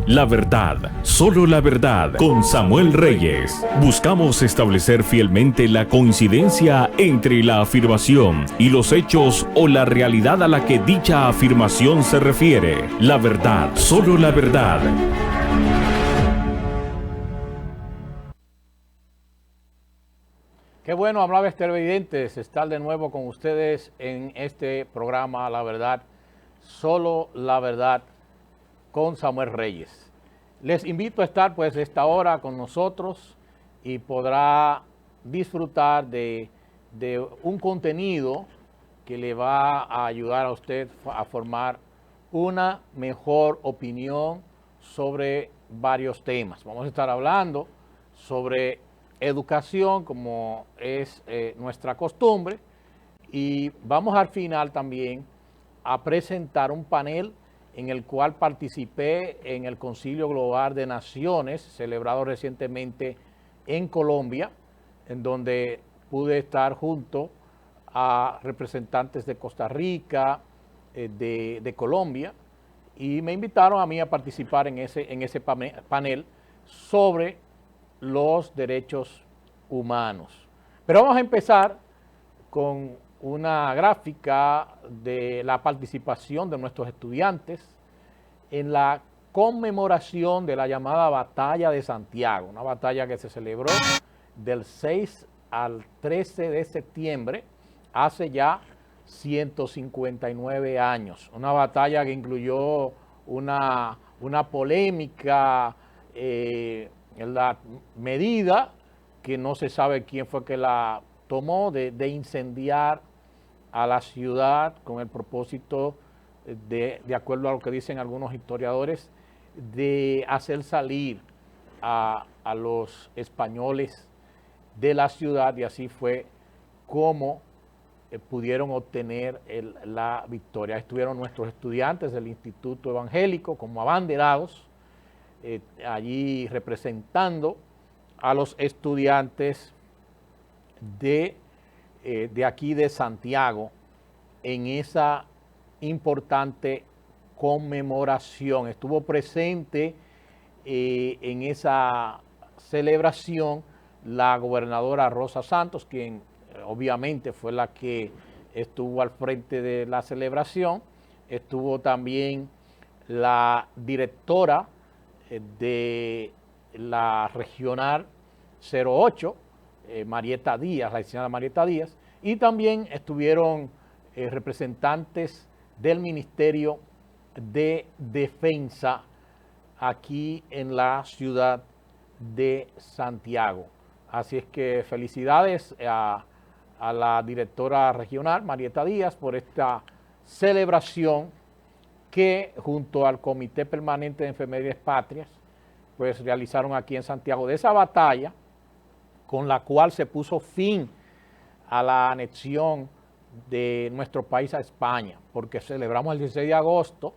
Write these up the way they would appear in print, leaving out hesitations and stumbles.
La verdad, solo la verdad, con Samuel Reyes. Buscamos establecer fielmente la coincidencia entre la afirmación y los hechos o la realidad a la que dicha afirmación se refiere. La verdad, solo la verdad. Qué bueno, amables televidentes, estar de nuevo con ustedes en este programa La Verdad, solo la verdad, con Samuel Reyes. Les invito a estar pues esta hora con nosotros y podrá disfrutar de un contenido que le va a ayudar a usted a formar una mejor opinión sobre varios temas. Vamos a estar hablando sobre educación, como es nuestra costumbre, y vamos al final también a presentar un panel en el cual participé en el Concilio Global de Naciones, celebrado recientemente en Colombia, en donde pude estar junto a representantes de Costa Rica, de Colombia, y me invitaron a mí a participar en ese panel sobre los derechos humanos. Pero vamos a empezar con una gráfica de la participación de nuestros estudiantes en la conmemoración de la llamada Batalla de Santiago, una batalla que se celebró del 6 al 13 de septiembre, hace ya 159 años. Una batalla que incluyó una polémica en la medida que no se sabe quién fue que la tomó de incendiar a la ciudad con el propósito de acuerdo a lo que dicen algunos historiadores, de hacer salir a los españoles de la ciudad, y así fue como pudieron obtener la victoria. Estuvieron nuestros estudiantes del Instituto Evangélico como abanderados, allí representando a los estudiantes de aquí de Santiago en esa importante conmemoración. Estuvo presente en esa celebración la gobernadora Rosa Santos, quien obviamente fue la que estuvo al frente de la celebración. Estuvo también la directora de la regional 08, Marieta Díaz, la licenciada Marieta Díaz, y también estuvieron representantes del Ministerio de Defensa aquí en la ciudad de Santiago. Así es que felicidades a la directora regional, Marieta Díaz, por esta celebración que junto al Comité Permanente de Enfermerías Patrias, pues realizaron aquí en Santiago, de esa batalla con la cual se puso fin a la anexión de nuestro país a España, porque celebramos el 16 de agosto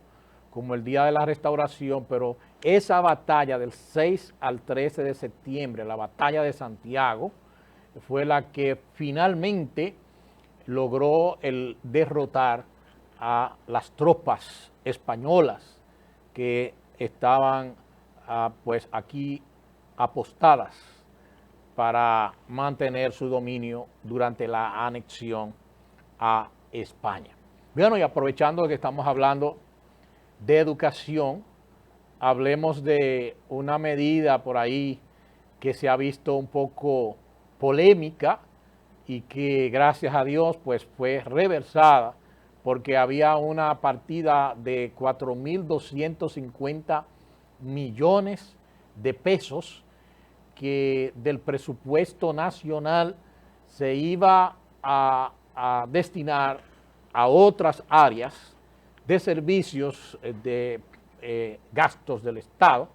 como el Día de la Restauración, pero esa batalla del 6 al 13 de septiembre, la batalla de Santiago, fue la que finalmente logró el derrotar a las tropas españolas que estaban pues aquí apostadas para mantener su dominio durante la anexión a España. Bueno, y aprovechando que estamos hablando de educación, hablemos de una medida por ahí que se ha visto un poco polémica y que gracias a Dios pues fue reversada, porque había una partida de 4.250 millones de pesos que del presupuesto nacional se iba a destinar a otras áreas de servicios de gastos del Estado,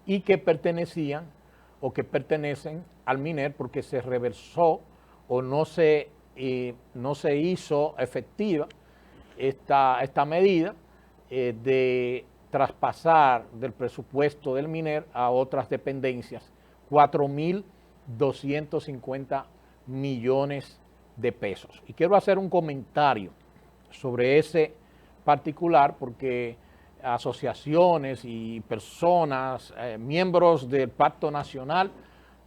y que pertenecían o que pertenecen al MINER, porque se reversó o no se hizo efectiva esta medida de traspasar del presupuesto del MINER a otras dependencias 4.250 millones de pesos. Y quiero hacer un comentario sobre ese particular, porque asociaciones y personas, miembros del Pacto Nacional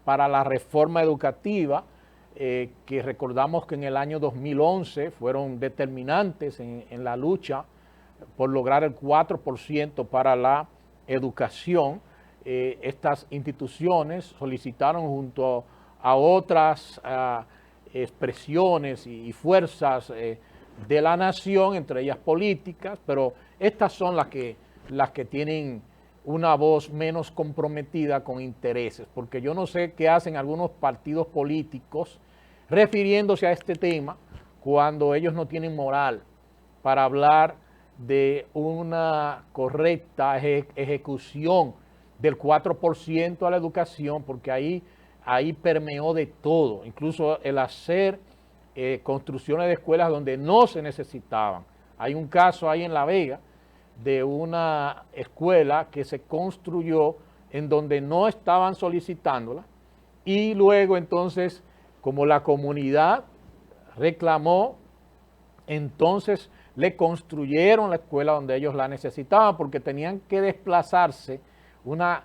para la Reforma Educativa, que recordamos que en el año 2011 fueron determinantes en la lucha por lograr el 4% para la educación. Estas instituciones solicitaron junto a otras expresiones y fuerzas de la nación, entre ellas políticas, pero estas son las que tienen una voz menos comprometida con intereses, porque yo no sé qué hacen algunos partidos políticos refiriéndose a este tema cuando ellos no tienen moral para hablar de una correcta ejecución del 4% a la educación, porque ahí permeó de todo, incluso el hacer construcciones de escuelas donde no se necesitaban. Hay un caso ahí en La Vega de una escuela que se construyó en donde no estaban solicitándola, y luego entonces, como la comunidad reclamó, entonces le construyeron la escuela donde ellos la necesitaban, porque tenían que desplazarse una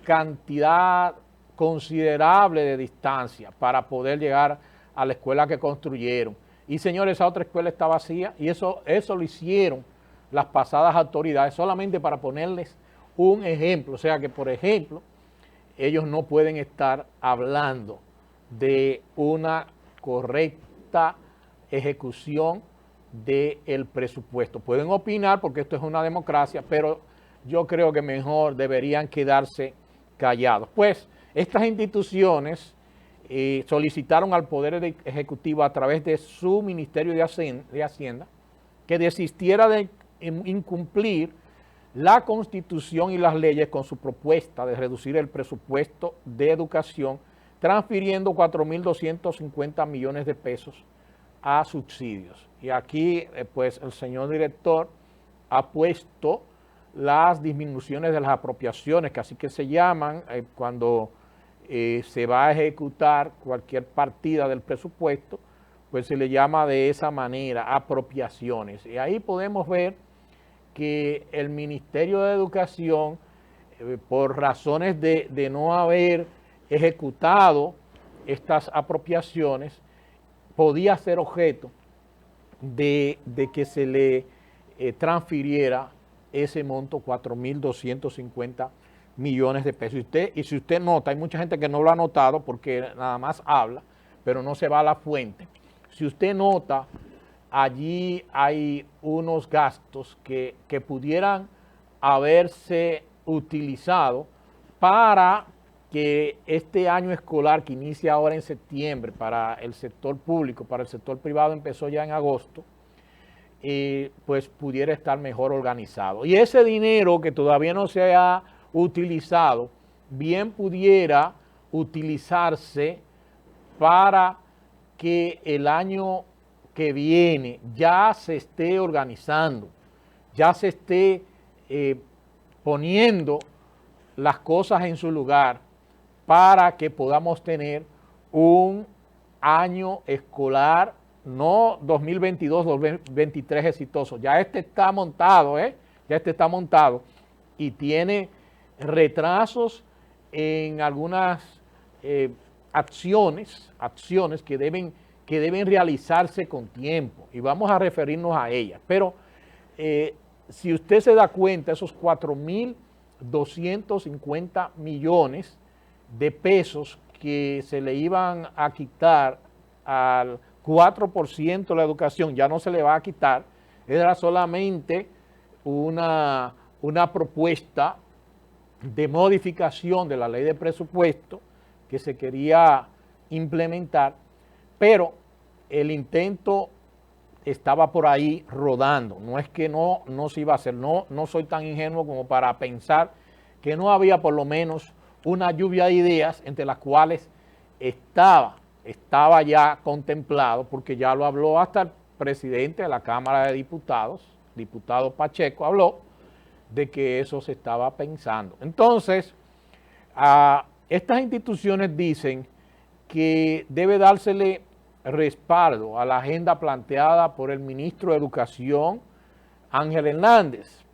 cantidad considerable de distancia para poder llegar a la escuela que construyeron. Y señores, esa otra escuela está vacía, y eso lo hicieron las pasadas autoridades solamente para ponerles un ejemplo. O sea que, por ejemplo, ellos no pueden estar hablando de una correcta ejecución del presupuesto. Pueden opinar porque esto es una democracia, pero yo creo que mejor deberían quedarse callados. Pues estas instituciones solicitaron al Poder Ejecutivo a través de su Ministerio de Hacienda que desistiera de incumplir la Constitución y las leyes con su propuesta de reducir el presupuesto de educación, transfiriendo 4.250 millones de pesos a subsidios. Y aquí, pues, el señor director ha puesto las disminuciones de las apropiaciones, que así que se llaman cuando se va a ejecutar cualquier partida del presupuesto, pues se le llama de esa manera, apropiaciones. Y ahí podemos ver que el Ministerio de Educación, por razones de no haber ejecutado estas apropiaciones, podía ser objeto de que se le transfiriera ese monto, 4.250 millones de pesos. Y si usted nota, hay mucha gente que no lo ha notado porque nada más habla, pero no se va a la fuente. Si usted nota, allí hay unos gastos que pudieran haberse utilizado para que este año escolar que inicia ahora en septiembre para el sector público, para el sector privado empezó ya en agosto, pues pudiera estar mejor organizado. Y ese dinero que todavía no se ha utilizado, bien pudiera utilizarse para que el año que viene ya se esté organizando, ya se esté poniendo las cosas en su lugar para que podamos tener un año escolar, no 2022-2023 exitoso. Ya este está montado, ya este está montado y tiene retrasos en algunas acciones que deben realizarse con tiempo, y vamos a referirnos a ellas. Pero si usted se da cuenta, esos 4.250 millones de pesos que se le iban a quitar al 4% de la educación, ya no se le va a quitar, era solamente una propuesta de modificación de la ley de presupuesto que se quería implementar, pero el intento estaba por ahí rodando. No es que no se iba a hacer, no soy tan ingenuo como para pensar que no había por lo menos una lluvia de ideas, entre las cuales estaba ya contemplado, porque ya lo habló hasta el presidente de la Cámara de Diputados, diputado Pacheco, habló de que eso se estaba pensando. Entonces, estas instituciones dicen que debe dársele respaldo a la agenda planteada por el ministro de Educación, Ángel Hernández,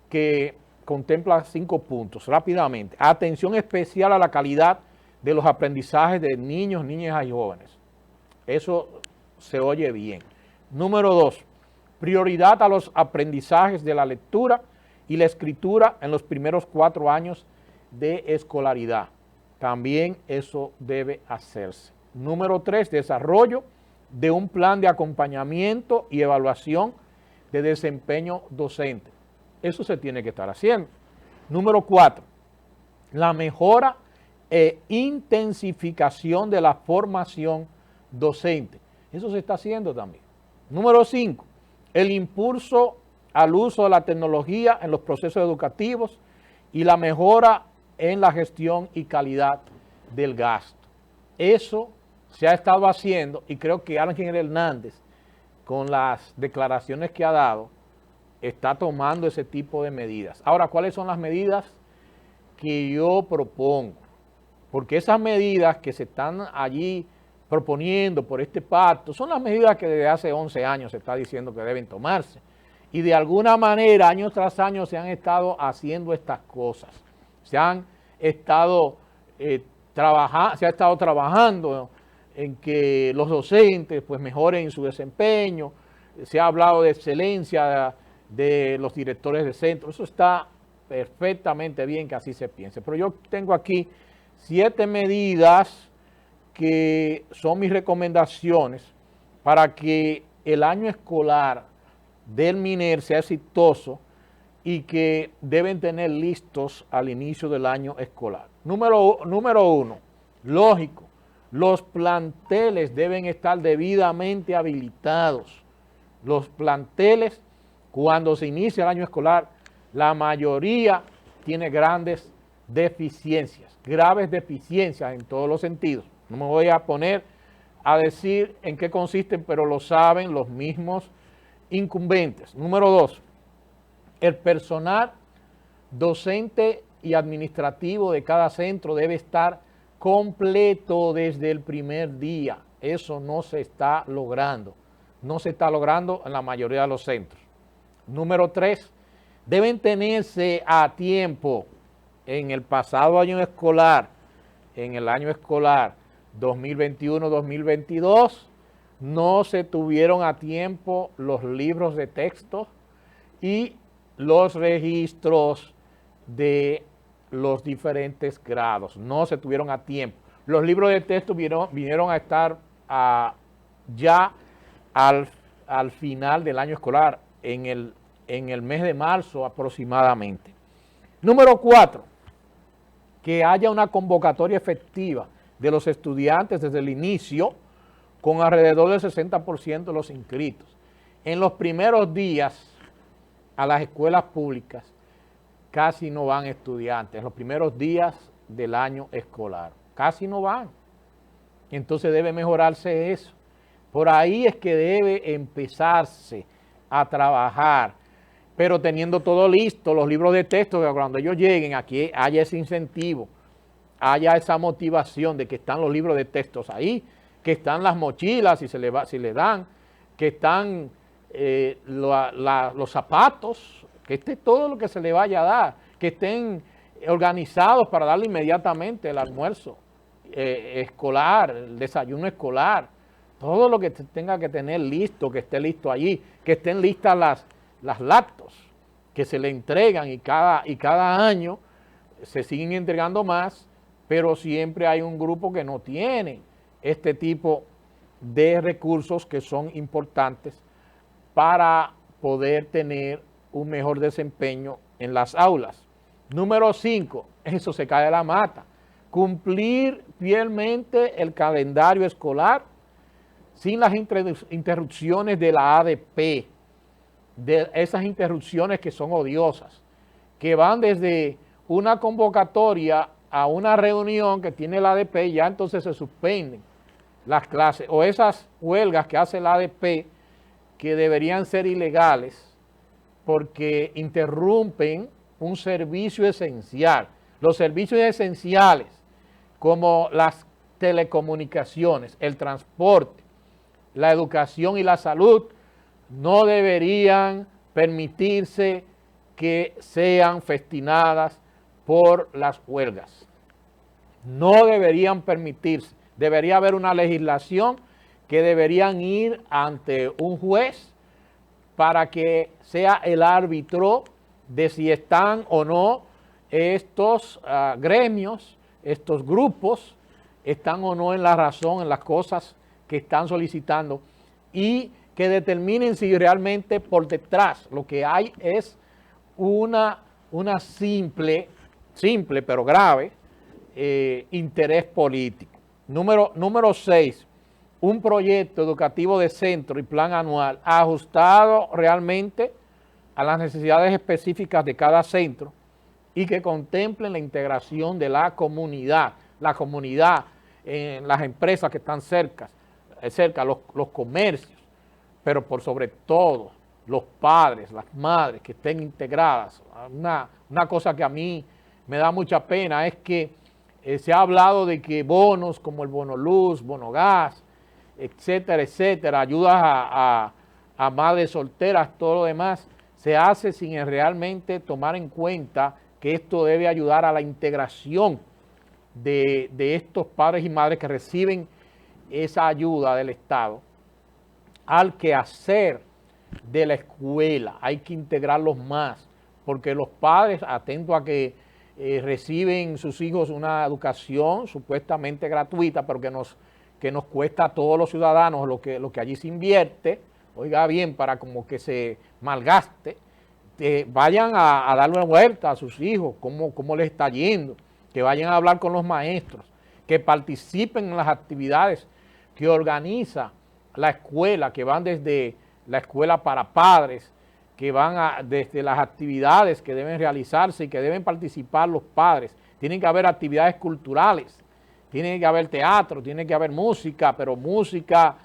que contempla 5 puntos, rápidamente. Atención especial a la calidad de los aprendizajes de niños, niñas y jóvenes. Eso se oye bien. Número 2, prioridad a los aprendizajes de la lectura y la escritura en los primeros 4 años de escolaridad. También eso debe hacerse. Número 3, desarrollo de un plan de acompañamiento y evaluación de desempeño docente. Eso se tiene que estar haciendo. Número 4, la mejora e intensificación de la formación docente. Eso se está haciendo también. Número 5, el impulso al uso de la tecnología en los procesos educativos y la mejora en la gestión y calidad del gasto. Eso se ha estado haciendo y creo que Ángel Hernández, con las declaraciones que ha dado, está tomando ese tipo de medidas. Ahora, ¿cuáles son las medidas que yo propongo? Porque esas medidas que se están allí proponiendo por este pacto son las medidas que desde hace 11 años se está diciendo que deben tomarse. Y de alguna manera, año tras año, se han estado haciendo estas cosas. Se ha estado trabajando en que los docentes pues mejoren su desempeño. Se ha hablado de excelencia de los directores de centro. Eso está perfectamente bien que así se piense. Pero yo tengo aquí 7 medidas que son mis recomendaciones para que el año escolar del MINER sea exitoso y que deben tener listos al inicio del año escolar. Número 1, lógico, los planteles deben estar debidamente habilitados. Los planteles, cuando se inicia el año escolar, la mayoría tiene grandes deficiencias, graves deficiencias en todos los sentidos. No me voy a poner a decir en qué consisten, pero lo saben los mismos incumbentes. Número 2, el personal docente y administrativo de cada centro debe estar completo desde el primer día. Eso no se está logrando. No se está logrando en la mayoría de los centros. Número 3, deben tenerse a tiempo en el pasado año escolar, en el año escolar 2021-2022, no se tuvieron a tiempo los libros de texto y los registros de los diferentes grados. No se tuvieron a tiempo. Los libros de texto vinieron a estar ya al final del año escolar, en el mes de marzo aproximadamente. Número 4, que haya una convocatoria efectiva de los estudiantes desde el inicio, con alrededor del 60% de los inscritos. En los primeros días a las escuelas públicas casi no van estudiantes, en los primeros días del año escolar, casi no van. Entonces debe mejorarse eso. Por ahí es que debe empezarse a trabajar, pero teniendo todo listo, los libros de texto, que cuando ellos lleguen aquí haya ese incentivo, haya esa motivación de que están los libros de textos ahí, que están las mochilas, si le dan, que están los zapatos, que esté todo lo que se le vaya a dar, que estén organizados para darle inmediatamente el almuerzo escolar, el desayuno escolar, todo lo que tenga que tener listo, que esté listo allí, que estén listas las lactos que se le entregan y cada año se siguen entregando más, pero siempre hay un grupo que no tiene este tipo de recursos que son importantes para poder tener un mejor desempeño en las aulas. Número 5, eso se cae de la mata. Cumplir fielmente el calendario escolar sin las interrupciones de la ADP, de esas interrupciones que son odiosas, que van desde una convocatoria a una reunión que tiene la ADP y ya entonces se suspenden las clases, o esas huelgas que hace la ADP que deberían ser ilegales porque interrumpen un servicio esencial. Los servicios esenciales como las telecomunicaciones, el transporte, la educación y la salud no deberían permitirse que sean festinadas por las huelgas. No deberían permitirse. Debería haber una legislación que deberían ir ante un juez para que sea el árbitro de si están o no estos gremios, estos grupos, están o no en la razón, en las cosas que están solicitando, y que determinen si realmente por detrás lo que hay es una simple pero grave interés político. Número 6, un proyecto educativo de centro y plan anual ajustado realmente a las necesidades específicas de cada centro y que contemplen la integración de la comunidad en las empresas que están cerca los comercios, pero por sobre todo los padres, las madres que estén integradas. Una cosa que a mí me da mucha pena es que se ha hablado de que bonos como el bono luz, bono gas, etcétera, ayudas a madres solteras, todo lo demás, se hace sin realmente tomar en cuenta que esto debe ayudar a la integración de estos padres y madres que reciben esa ayuda del Estado al quehacer de la escuela. Hay que integrarlos más, porque los padres, atentos a que reciben sus hijos una educación supuestamente gratuita, pero que nos cuesta a todos los ciudadanos lo que allí se invierte, oiga bien, para como que se malgaste, vayan a darle una vuelta a sus hijos, cómo les está yendo, que vayan a hablar con los maestros, que participen en las actividades que organiza la escuela, que van desde la escuela para padres, que van desde las actividades que deben realizarse y que deben participar los padres. Tienen que haber actividades culturales, tiene que haber teatro, tiene que haber música, pero música,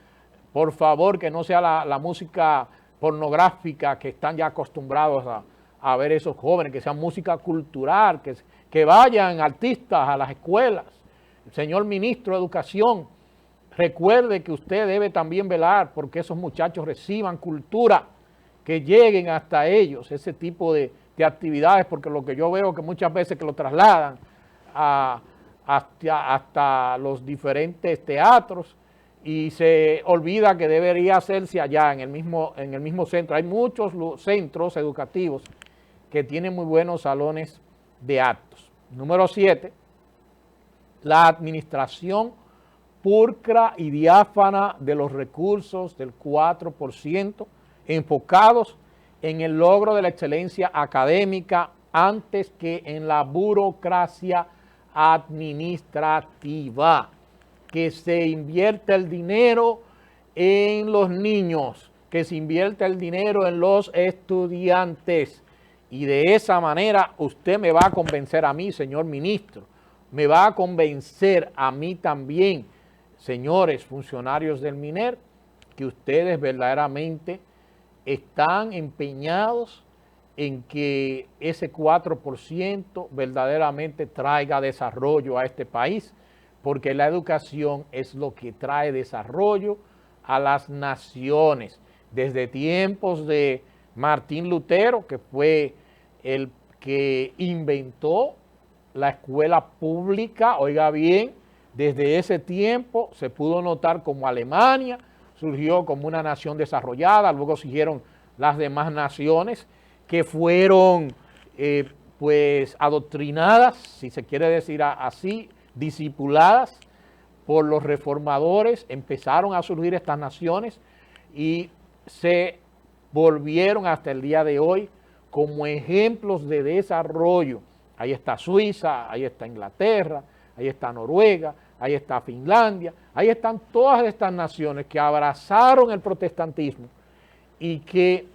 por favor, que no sea la música pornográfica que están ya acostumbrados a ver esos jóvenes, que sea música cultural, que vayan artistas a las escuelas. Señor Ministro de Educación, recuerde que usted debe también velar porque esos muchachos reciban cultura, que lleguen hasta ellos ese tipo de actividades, porque lo que yo veo que muchas veces que lo trasladan hasta los diferentes teatros y se olvida que debería hacerse allá en el mismo centro. Hay muchos centros educativos que tienen muy buenos salones de actos. Número 7, la administración pulcra y diáfana de los recursos del 4%, enfocados en el logro de la excelencia académica antes que en la burocracia administrativa. Que se invierta el dinero en los niños, que se invierta el dinero en los estudiantes. Y de esa manera usted me va a convencer a mí, señor ministro, me va a convencer a mí también, señores funcionarios del MINER, que ustedes verdaderamente están empeñados en que ese 4% verdaderamente traiga desarrollo a este país, porque la educación es lo que trae desarrollo a las naciones. Desde tiempos de Martín Lutero, que fue el que inventó la escuela pública, oiga bien, desde ese tiempo se pudo notar como Alemania surgió como una nación desarrollada, luego siguieron las demás naciones que fueron pues adoctrinadas, si se quiere decir así, discipuladas por los reformadores. Empezaron a surgir estas naciones y se volvieron hasta el día de hoy como ejemplos de desarrollo. Ahí está Suiza, ahí está Inglaterra, ahí está Noruega, ahí está Finlandia, ahí están todas estas naciones que abrazaron el protestantismo y que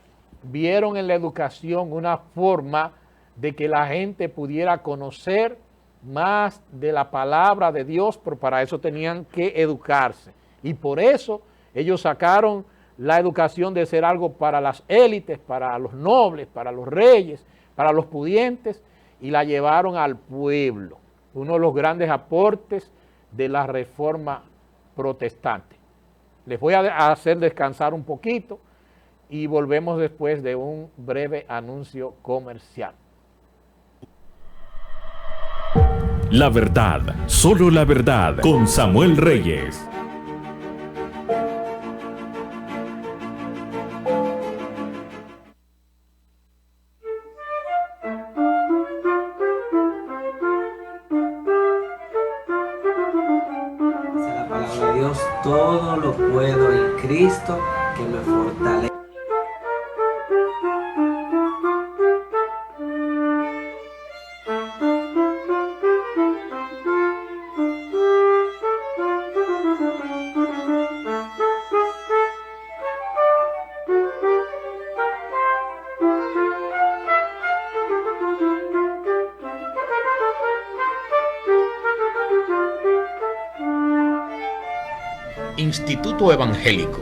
vieron en la educación una forma de que la gente pudiera conocer más de la palabra de Dios, pero para eso tenían que educarse. Y por eso ellos sacaron la educación de ser algo para las élites, para los nobles, para los reyes, para los pudientes, y la llevaron al pueblo. Uno de los grandes aportes de la reforma protestante. Les voy a hacer descansar un poquito y volvemos después de un breve anuncio comercial. La verdad, solo la verdad, con Samuel Reyes. Dice la palabra de Dios, todo lo puedo en Cristo que me fortalece. Instituto Evangélico,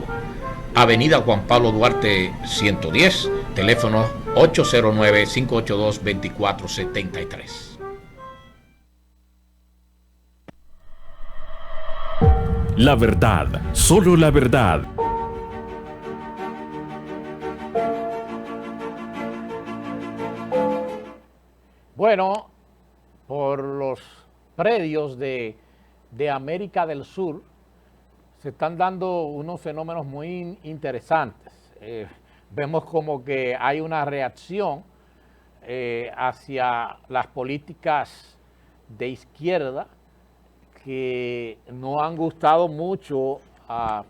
Avenida Juan Pablo Duarte 110, teléfono 809-582-2473. La verdad, solo la verdad. Bueno, por los predios de América del Sur se están dando unos fenómenos muy interesantes. Vemos como que hay una reacción hacia las políticas de izquierda que no han gustado mucho a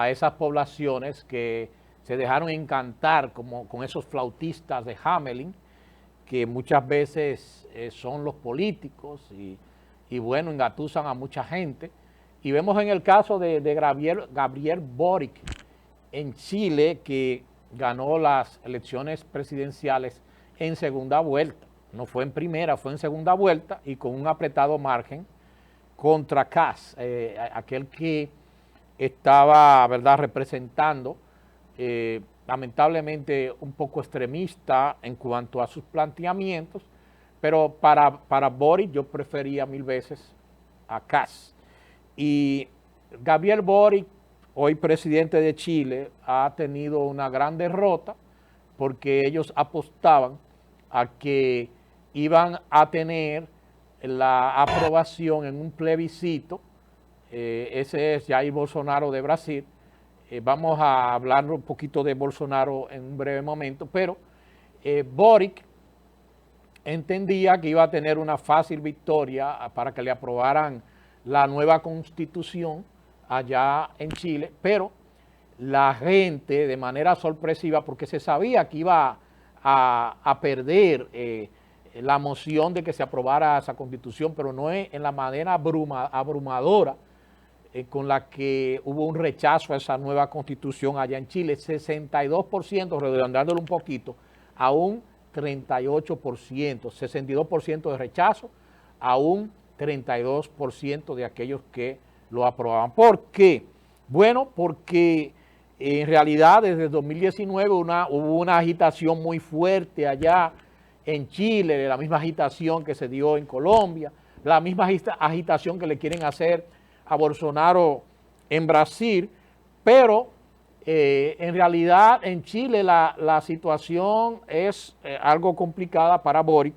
esas poblaciones que se dejaron encantar como con esos flautistas de Hamelin, que muchas veces son los políticos y bueno, engatusan a mucha gente. Y vemos en el caso de Gabriel Boric en Chile, que ganó las elecciones presidenciales en segunda vuelta. No fue en primera, fue en segunda vuelta y con un apretado margen contra Kast, aquel que estaba, ¿verdad?, representando, lamentablemente un poco extremista en cuanto a sus planteamientos, pero para Boric yo prefería mil veces a Kast. Y Gabriel Boric, hoy presidente de Chile, ha tenido una gran derrota porque ellos apostaban a que iban a tener la aprobación en un plebiscito. Ese es Jair Bolsonaro de Brasil. Vamos a hablar un poquito de Bolsonaro en un breve momento, pero Boric entendía que iba a tener una fácil victoria para que le aprobaran la nueva constitución allá en Chile, pero la gente de manera sorpresiva, porque se sabía que iba a perder la moción de que se aprobara esa constitución, pero no es en la manera abrumadora con la que hubo un rechazo a esa nueva constitución allá en Chile, 62%, redondeándolo un poquito, a un 38%, 62% de rechazo, a un 32% de aquellos que lo aprobaban. ¿Por qué? Bueno, porque en realidad desde el 2019 hubo una agitación muy fuerte allá en Chile, la misma agitación que se dio en Colombia, la misma agitación que le quieren hacer a Bolsonaro en Brasil, pero en realidad en Chile la situación es algo complicada para Boric,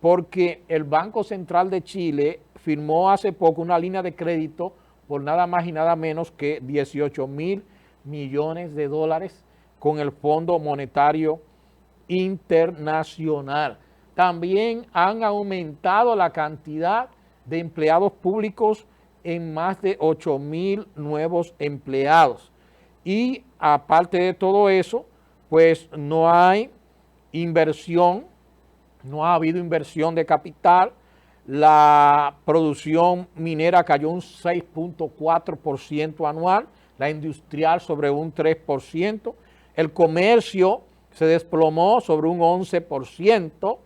porque el Banco Central de Chile firmó hace poco una línea de crédito por nada más y nada menos que 18,000 millones de dólares con el Fondo Monetario Internacional. También han aumentado la cantidad de empleados públicos en más de 8,000 nuevos empleados. Y aparte de todo eso, pues no hay inversión, no ha habido inversión de capital. La producción minera cayó un 6.4% anual, la industrial sobre un 3%, el comercio se desplomó sobre un 11%,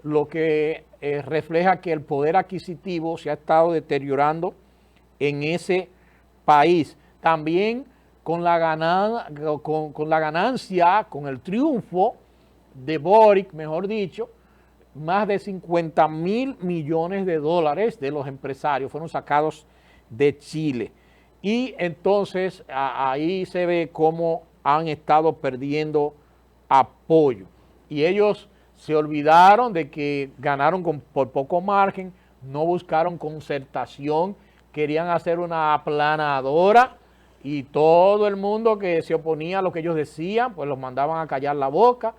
lo que refleja que el poder adquisitivo se ha estado deteriorando en ese país. También con la ganancia, con el triunfo de Boric, mejor dicho, más de 50,000 millones de dólares de los empresarios fueron sacados de Chile. Y entonces ahí se ve cómo han estado perdiendo apoyo. Y ellos se olvidaron de que ganaron por poco margen, no buscaron concertación, querían hacer una aplanadora y todo el mundo que se oponía a lo que ellos decían, pues los mandaban a callar la boca.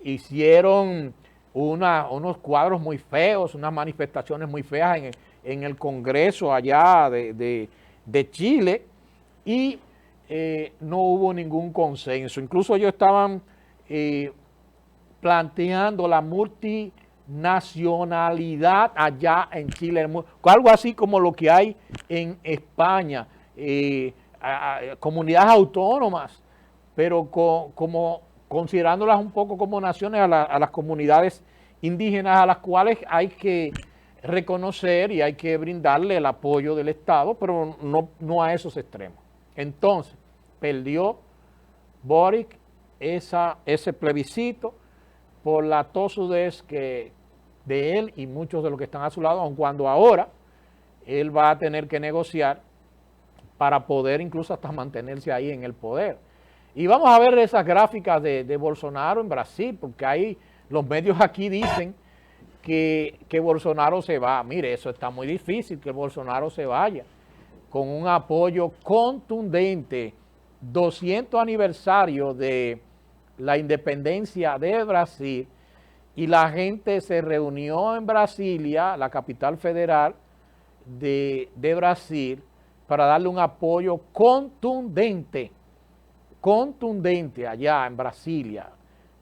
Hicieron unos cuadros muy feos, unas manifestaciones muy feas en el Congreso allá de Chile, y no hubo ningún consenso. Incluso ellos estaban planteando la multinacionalidad allá en Chile, algo así como lo que hay en España, comunidades autónomas, pero como considerándolas un poco como naciones a las comunidades indígenas, a las cuales hay que reconocer y hay que brindarle el apoyo del Estado, pero no a esos extremos. Entonces, perdió Boric ese plebiscito por la tosudez de él y muchos de los que están a su lado, aun cuando ahora él va a tener que negociar para poder incluso hasta mantenerse ahí en el poder. Y vamos a ver esas gráficas de Bolsonaro en Brasil, porque ahí los medios aquí dicen que Bolsonaro se va. Mire, eso está muy difícil, que Bolsonaro se vaya. Con un apoyo contundente, 200 aniversario de la independencia de Brasil, y la gente se reunió en Brasilia, la capital federal de Brasil, para darle un apoyo contundente allá en Brasilia,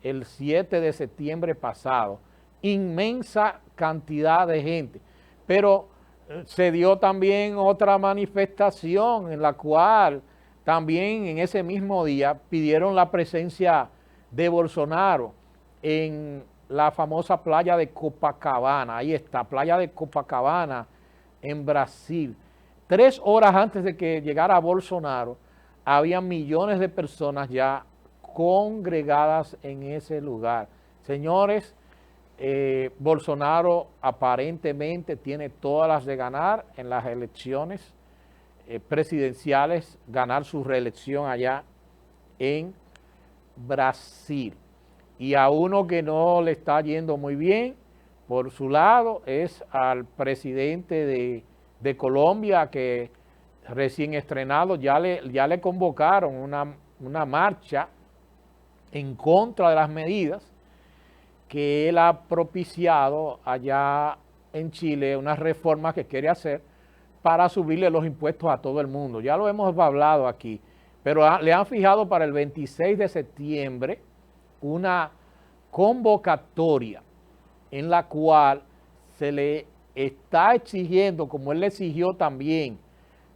el 7 de septiembre pasado. Inmensa cantidad de gente. Pero se dio también otra manifestación en la cual también en ese mismo día pidieron la presencia de Bolsonaro en la famosa playa de Copacabana. Ahí está, playa de Copacabana en Brasil. 3 horas antes de que llegara Bolsonaro, había millones de personas ya congregadas en ese lugar. Señores, Bolsonaro aparentemente tiene todas las de ganar en las elecciones presidenciales, ganar su reelección allá en Brasil. Y a uno que no le está yendo muy bien, por su lado, es al presidente de Colombia, que recién estrenado, ya le convocaron una marcha en contra de las medidas que él ha propiciado allá en Chile, unas reformas que quiere hacer para subirle los impuestos a todo el mundo. Ya lo hemos hablado aquí, pero le han fijado para el 26 de septiembre una convocatoria en la cual se le está exigiendo, como él le exigió también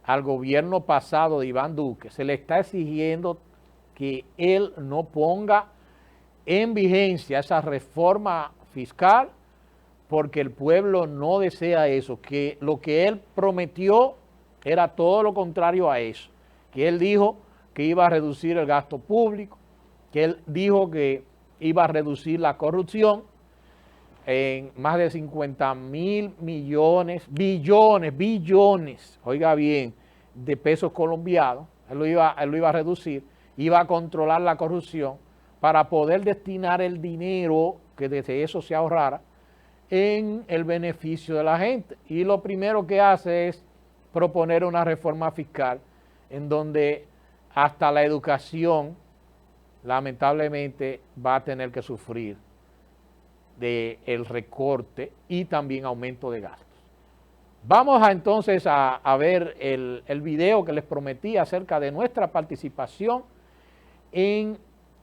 al gobierno pasado de Iván Duque, se le está exigiendo que él no ponga en vigencia esa reforma fiscal, porque el pueblo no desea eso, que lo que él prometió era todo lo contrario a eso, que él dijo que iba a reducir el gasto público, que él dijo que iba a reducir la corrupción en más de 50.000 billones, oiga bien, de pesos colombianos. Él lo iba a reducir, iba a controlar la corrupción para poder destinar el dinero que desde eso se ahorrara en el beneficio de la gente. Y lo primero que hace es proponer una reforma fiscal en donde hasta la educación lamentablemente va a tener que sufrir del recorte y también aumento de gastos. Vamos entonces a ver el video que les prometí acerca de nuestra participación en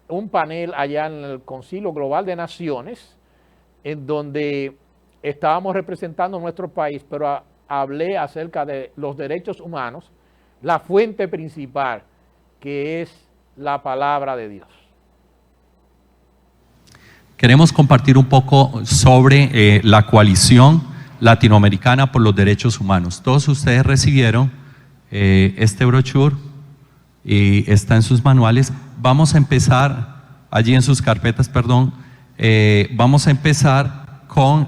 un panel allá en el Concilio Global de Naciones, en donde estábamos representando nuestro país, pero hablé acerca de los derechos humanos, la fuente principal, que es la palabra de Dios. Queremos compartir un poco sobre la coalición latinoamericana por los derechos humanos. Todos ustedes recibieron este brochure y está en sus manuales. Vamos a empezar, allí en sus carpetas, perdón, vamos a empezar con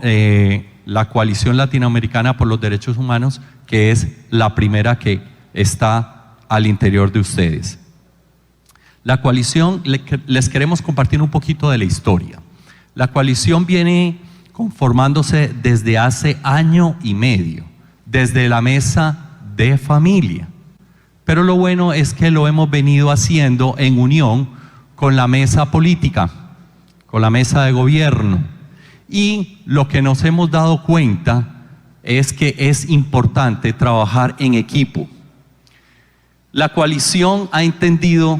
la coalición latinoamericana por los derechos humanos, que es la primera que está al interior de ustedes. La coalición, les queremos compartir un poquito de la historia. La coalición viene conformándose desde hace año y medio, desde la mesa de familia. Pero lo bueno es que lo hemos venido haciendo en unión con la mesa política, con la mesa de gobierno. Y lo que nos hemos dado cuenta es que es importante trabajar en equipo. La coalición ha entendido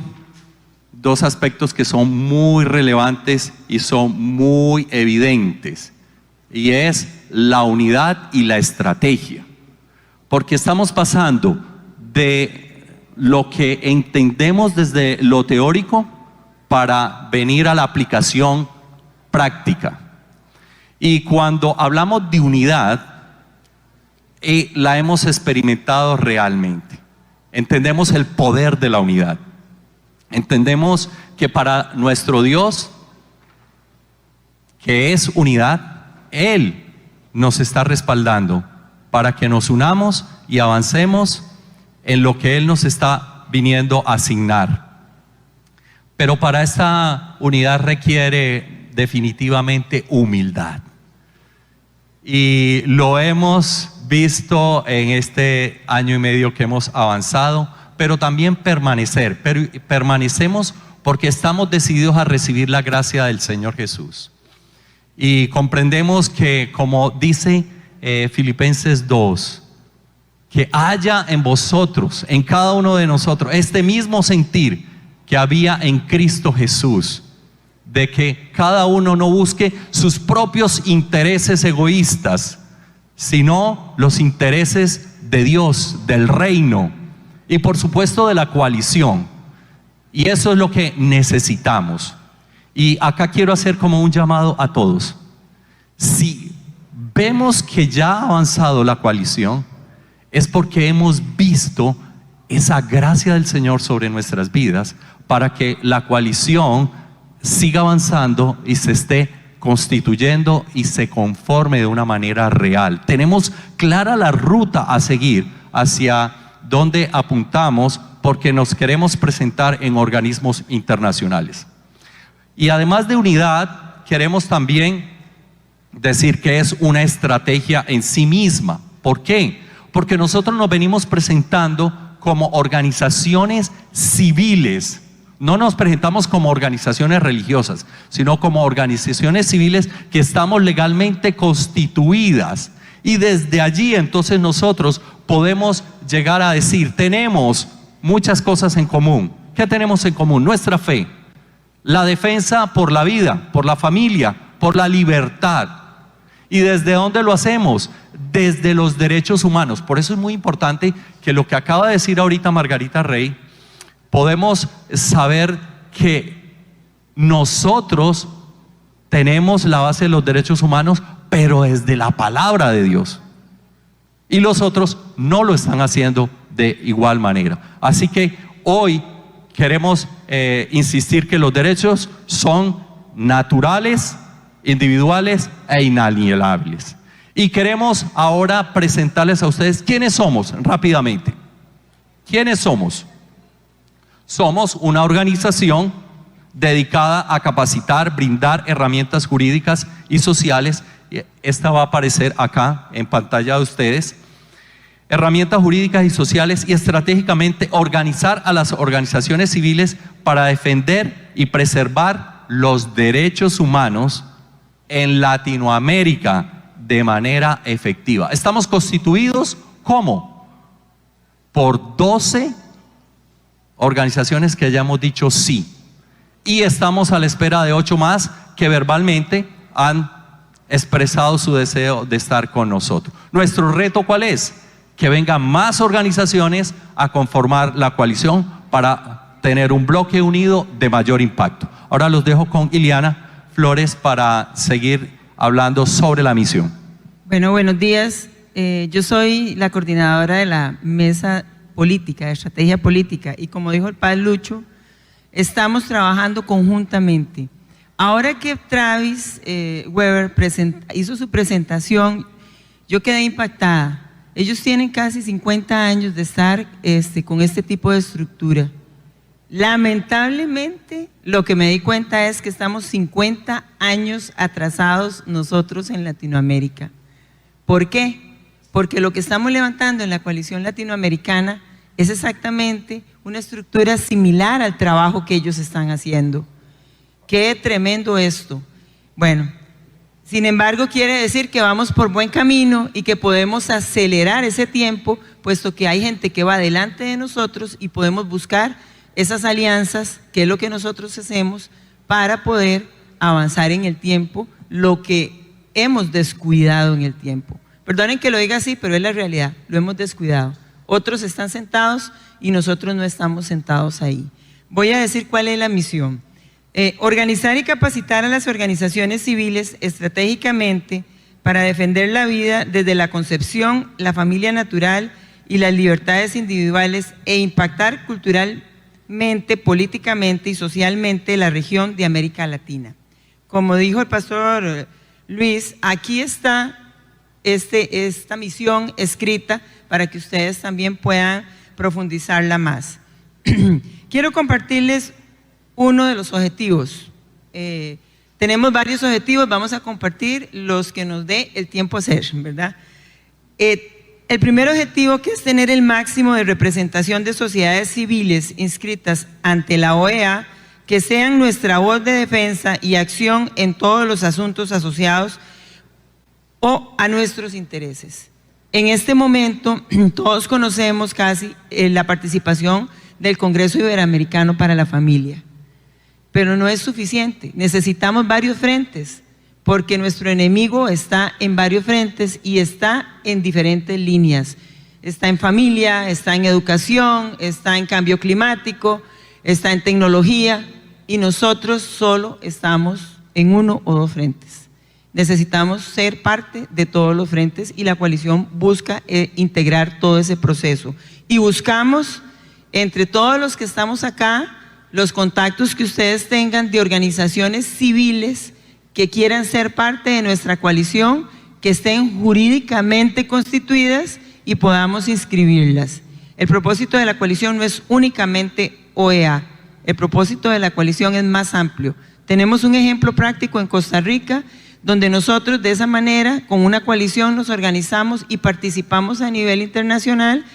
dos aspectos que son muy relevantes y son muy evidentes, y es la unidad y la estrategia, porque estamos pasando de lo que entendemos desde lo teórico para venir a la aplicación práctica. Y cuando hablamos de unidad, la hemos experimentado realmente. Entendemos el poder de la unidad. Entendemos que para nuestro Dios, que es unidad, Él nos está respaldando para que nos unamos y avancemos en lo que Él nos está viniendo a asignar. Pero para esta unidad requiere definitivamente humildad. Y lo hemos visto en este año y medio que hemos avanzado, pero también permanecer. Pero permanecemos porque estamos decididos a recibir la gracia del Señor Jesús. Y comprendemos que, como dice Filipenses 2, que haya en vosotros, en cada uno de nosotros, este mismo sentir que había en Cristo Jesús, de que cada uno no busque sus propios intereses egoístas, sino los intereses de Dios, del reino y por supuesto de la coalición. Y eso es lo que necesitamos. Y acá quiero hacer como un llamado a todos. Si vemos que ya ha avanzado la coalición, es porque hemos visto esa gracia del Señor sobre nuestras vidas para que la coalición siga avanzando y se esté constituyendo y se conforme de una manera real. Tenemos clara la ruta a seguir hacia donde apuntamos, porque nos queremos presentar en organismos internacionales. Y además de unidad, queremos también decir que es una estrategia en sí misma. ¿Por qué? Porque nosotros nos venimos presentando como organizaciones civiles. No nos presentamos como organizaciones religiosas, sino como organizaciones civiles que estamos legalmente constituidas. Y desde allí entonces nosotros podemos llegar a decir, tenemos muchas cosas en común. ¿Qué tenemos en común? Nuestra fe, la defensa por la vida, por la familia, por la libertad. ¿Y desde dónde lo hacemos? Desde los derechos humanos. Por eso es muy importante que lo que acaba de decir ahorita Margarita Rey, podemos saber que nosotros tenemos la base de los derechos humanos, pero desde la palabra de Dios. Y los otros no lo están haciendo de igual manera. Así que hoy queremos insistir que los derechos son naturales, individuales e inalienables. Y queremos ahora presentarles a ustedes quiénes somos rápidamente. ¿Quiénes somos? Somos una organización dedicada a capacitar, brindar herramientas jurídicas y sociales. Esta va a aparecer acá en pantalla de ustedes. Herramientas jurídicas y sociales, y estratégicamente organizar a las organizaciones civiles para defender y preservar los derechos humanos en Latinoamérica de manera efectiva. Estamos constituidos ¿cómo? Por 12 organizaciones que ya hemos dicho sí, y estamos a la espera de 8 más que verbalmente han expresado su deseo de estar con nosotros. Nuestro reto, ¿cuál es? Que vengan más organizaciones a conformar la coalición para tener un bloque unido de mayor impacto. Ahora los dejo con Ileana Flores para seguir hablando sobre la misión. Bueno, buenos días. Yo soy la coordinadora de la mesa política, de estrategia política, y como dijo el padre Lucho, estamos trabajando conjuntamente. Ahora que Travis Weber hizo su presentación, yo quedé impactada. Ellos tienen casi 50 años de estar con este tipo de estructura. Lamentablemente, lo que me di cuenta es que estamos 50 años atrasados nosotros en Latinoamérica. ¿Por qué? Porque lo que estamos levantando en la coalición latinoamericana es exactamente una estructura similar al trabajo que ellos están haciendo. ¡Qué tremendo esto! Bueno, sin embargo, quiere decir que vamos por buen camino y que podemos acelerar ese tiempo, puesto que hay gente que va delante de nosotros y podemos buscar esas alianzas, que es lo que nosotros hacemos, para poder avanzar en el tiempo lo que hemos descuidado en el tiempo. Perdonen que lo diga así, pero es la realidad, lo hemos descuidado. Otros están sentados y nosotros no estamos sentados ahí. Voy a decir cuál es la misión. Organizar y capacitar a las organizaciones civiles estratégicamente para defender la vida desde la concepción, la familia natural y las libertades individuales e impactar culturalmente, políticamente y socialmente la región de América Latina. Como dijo el pastor Luis, aquí está esta misión escrita para que ustedes también puedan profundizarla más. Quiero compartirles uno de los objetivos. Tenemos varios objetivos, vamos a compartir los que nos dé el tiempo a hacer, ¿verdad? El primer objetivo, que es tener el máximo de representación de sociedades civiles inscritas ante la OEA, que sean nuestra voz de defensa y acción en todos los asuntos asociados o a nuestros intereses. En este momento, todos conocemos casi la participación del Congreso Iberoamericano para la Familia, pero no es suficiente, necesitamos varios frentes, porque nuestro enemigo está en varios frentes y está en diferentes líneas. Está en familia, está en educación, está en cambio climático, está en tecnología, y nosotros solo estamos en uno o dos frentes. Necesitamos ser parte de todos los frentes y la coalición busca integrar todo ese proceso. Y buscamos entre todos los que estamos acá los contactos que ustedes tengan de organizaciones civiles que quieran ser parte de nuestra coalición, que estén jurídicamente constituidas y podamos inscribirlas. El propósito de la coalición no es únicamente OEA, el propósito de la coalición es más amplio. Tenemos un ejemplo práctico en Costa Rica, donde nosotros de esa manera, con una coalición, nos organizamos y participamos a nivel internacional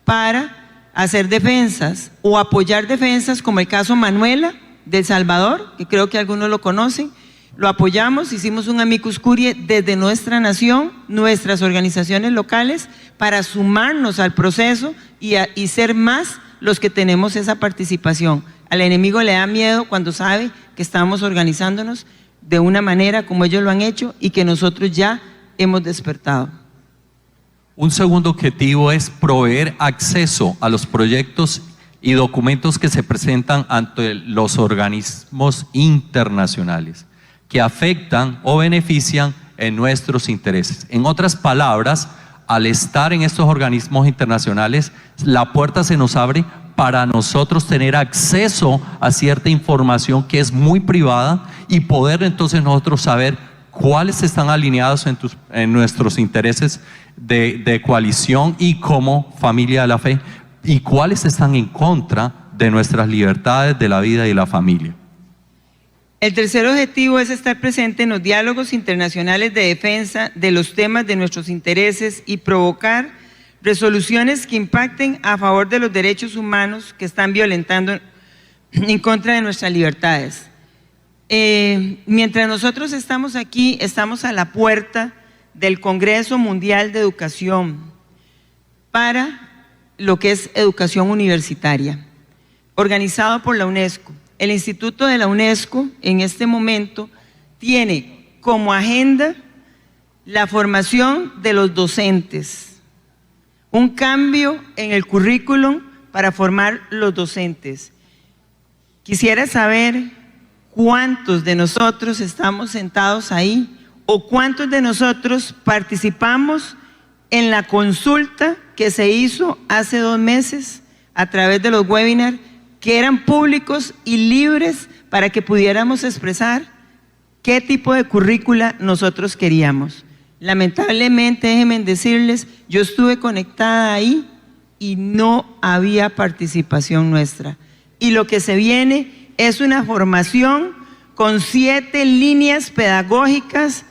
para hacer defensas o apoyar defensas, como el caso Manuela de El Salvador, que creo que algunos lo conocen. Lo apoyamos, hicimos un amicus curiae desde nuestra nación, nuestras organizaciones locales, para sumarnos al proceso y ser más los que tenemos esa participación. Al enemigo le da miedo cuando sabe que estamos organizándonos de una manera como ellos lo han hecho y que nosotros ya hemos despertado. Un segundo objetivo es proveer acceso a los proyectos y documentos que se presentan ante los organismos internacionales, que afectan o benefician en nuestros intereses. En otras palabras, al estar en estos organismos internacionales, la puerta se nos abre para nosotros tener acceso a cierta información que es muy privada y poder entonces nosotros saber cuáles están alineados en nuestros intereses de coalición y como familia de la fe, y cuáles están en contra de nuestras libertades, de la vida y la familia. El tercer objetivo es estar presente en los diálogos internacionales de defensa de los temas de nuestros intereses y provocar resoluciones que impacten a favor de los derechos humanos que están violentando en contra de nuestras libertades. Mientras nosotros estamos aquí, estamos a la puerta del Congreso Mundial de Educación para lo que es educación universitaria, organizado por la UNESCO. El Instituto de la UNESCO en este momento tiene como agenda la formación de los docentes, un cambio en el currículum para formar los docentes. Quisiera saber cuántos de nosotros estamos sentados ahí o cuántos de nosotros participamos en la consulta que se hizo hace 2 meses a través de los webinars, que eran públicos y libres para que pudiéramos expresar qué tipo de currícula nosotros queríamos. Lamentablemente, déjenme decirles, yo estuve conectada ahí y no había participación nuestra. y lo que se viene es una formación con 7 líneas pedagógicas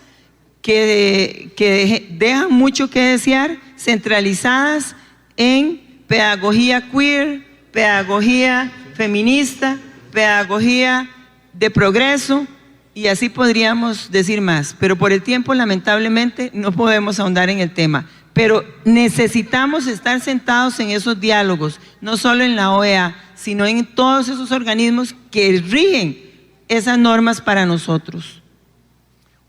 que dejan mucho que desear, centralizadas en pedagogía queer, pedagogía feminista, pedagogía de progreso, y así podríamos decir más. Pero por el tiempo, lamentablemente, no podemos ahondar en el tema. Pero necesitamos estar sentados en esos diálogos, no solo en la OEA, sino en todos esos organismos que rigen esas normas para nosotros.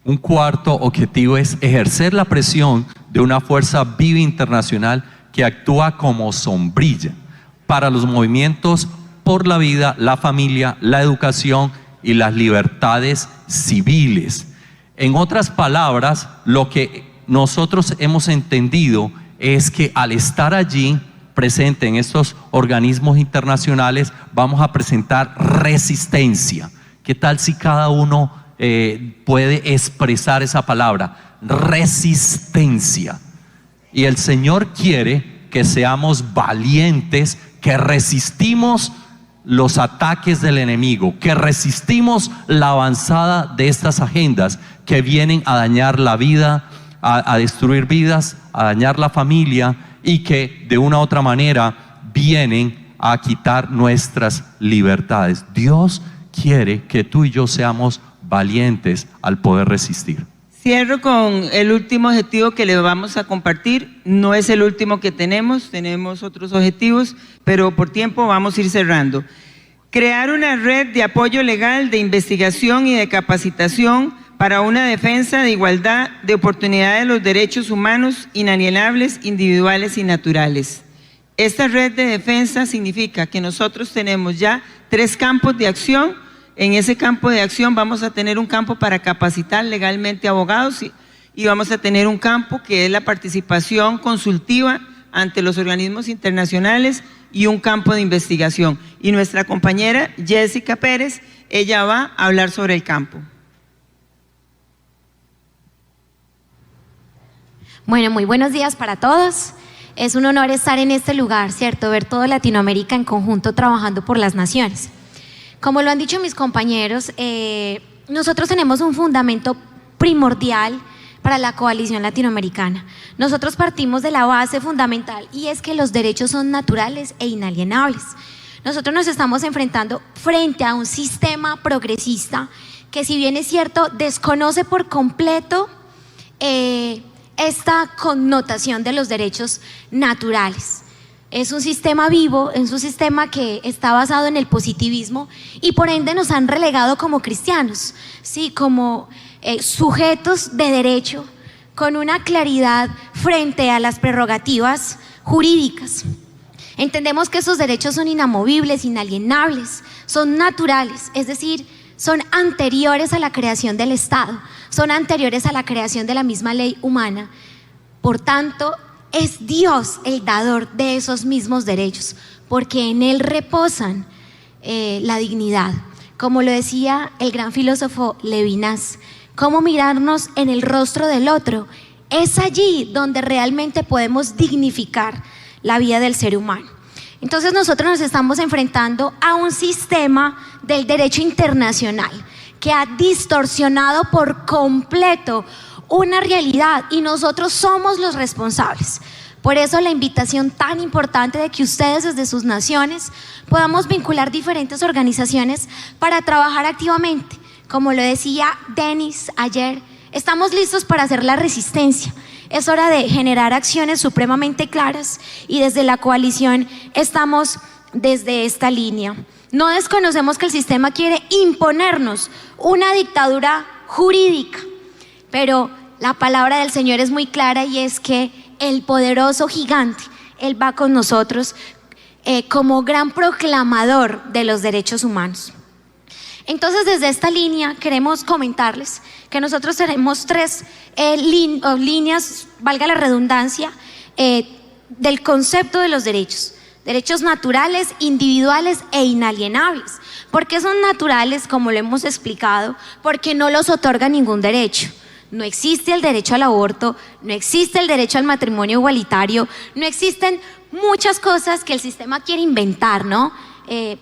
Un cuarto objetivo es ejercer la presión de una fuerza viva internacional que actúa como sombrilla para los movimientos por la vida, la familia, la educación y las libertades civiles. En otras palabras, lo que nosotros hemos entendido es que al estar allí presente en estos organismos internacionales vamos a presentar resistencia. ¿Qué tal si cada uno puede expresar esa palabra? Resistencia. Y el Señor quiere que seamos valientes, que resistimos los ataques del enemigo, que resistimos la avanzada de estas agendas que vienen a dañar la vida, a destruir vidas, a dañar la familia, y que de una u otra manera vienen a quitar nuestras libertades. Dios quiere que tú y yo seamos valientes al poder resistir. Cierro con el último objetivo que le vamos a compartir. No es el último que tenemos otros objetivos, pero por tiempo vamos a ir cerrando. Crear una red de apoyo legal, de investigación y de capacitación para una defensa de igualdad de oportunidades de los derechos humanos inalienables, individuales y naturales. Esta red de defensa significa que nosotros tenemos ya 3 campos de acción. En ese campo de acción vamos a tener un campo para capacitar legalmente abogados y vamos a tener un campo que es la participación consultiva ante los organismos internacionales y un campo de investigación. Y nuestra compañera Jessica Pérez, ella va a hablar sobre el campo. Bueno, muy buenos días para todos. Es un honor estar en este lugar, ¿cierto? Ver toda Latinoamérica en conjunto trabajando por las naciones. Como lo han dicho mis compañeros, nosotros tenemos un fundamento primordial para la coalición latinoamericana. Nosotros partimos de la base fundamental y es que los derechos son naturales e inalienables. Nosotros nos estamos enfrentando frente a un sistema progresista que, si bien es cierto, desconoce por completo esta connotación de los derechos naturales. Es un sistema vivo, es un sistema que está basado en el positivismo y por ende nos han relegado como cristianos, ¿sí? Como sujetos de derecho, con una claridad frente a las prerrogativas jurídicas. Entendemos que esos derechos son inamovibles, inalienables, son naturales, es decir, son anteriores a la creación del Estado, son anteriores a la creación de la misma ley humana. Por tanto, es Dios el dador de esos mismos derechos, porque en Él reposan la dignidad. Como lo decía el gran filósofo Levinas, cómo mirarnos en el rostro del otro, es allí donde realmente podemos dignificar la vida del ser humano. Entonces nosotros nos estamos enfrentando a un sistema del derecho internacional que ha distorsionado por completo una realidad y nosotros somos los responsables. Por eso la invitación tan importante de que ustedes desde sus naciones podamos vincular diferentes organizaciones para trabajar activamente. Como lo decía Denis ayer, estamos listos para hacer la resistencia. Es hora de generar acciones supremamente claras y desde la coalición estamos desde esta línea. No desconocemos que el sistema quiere imponernos una dictadura jurídica, pero la palabra del Señor es muy clara y es que el poderoso gigante, Él va con nosotros como gran proclamador de los derechos humanos. Entonces, desde esta línea queremos comentarles que nosotros tenemos 3 líneas, valga la redundancia, del concepto de los derechos. Derechos naturales, individuales e inalienables. ¿Por qué son naturales? Como lo hemos explicado, porque no los otorga ningún derecho. No existe el derecho al aborto, no existe el derecho al matrimonio igualitario, no existen muchas cosas que el sistema quiere inventar, ¿no?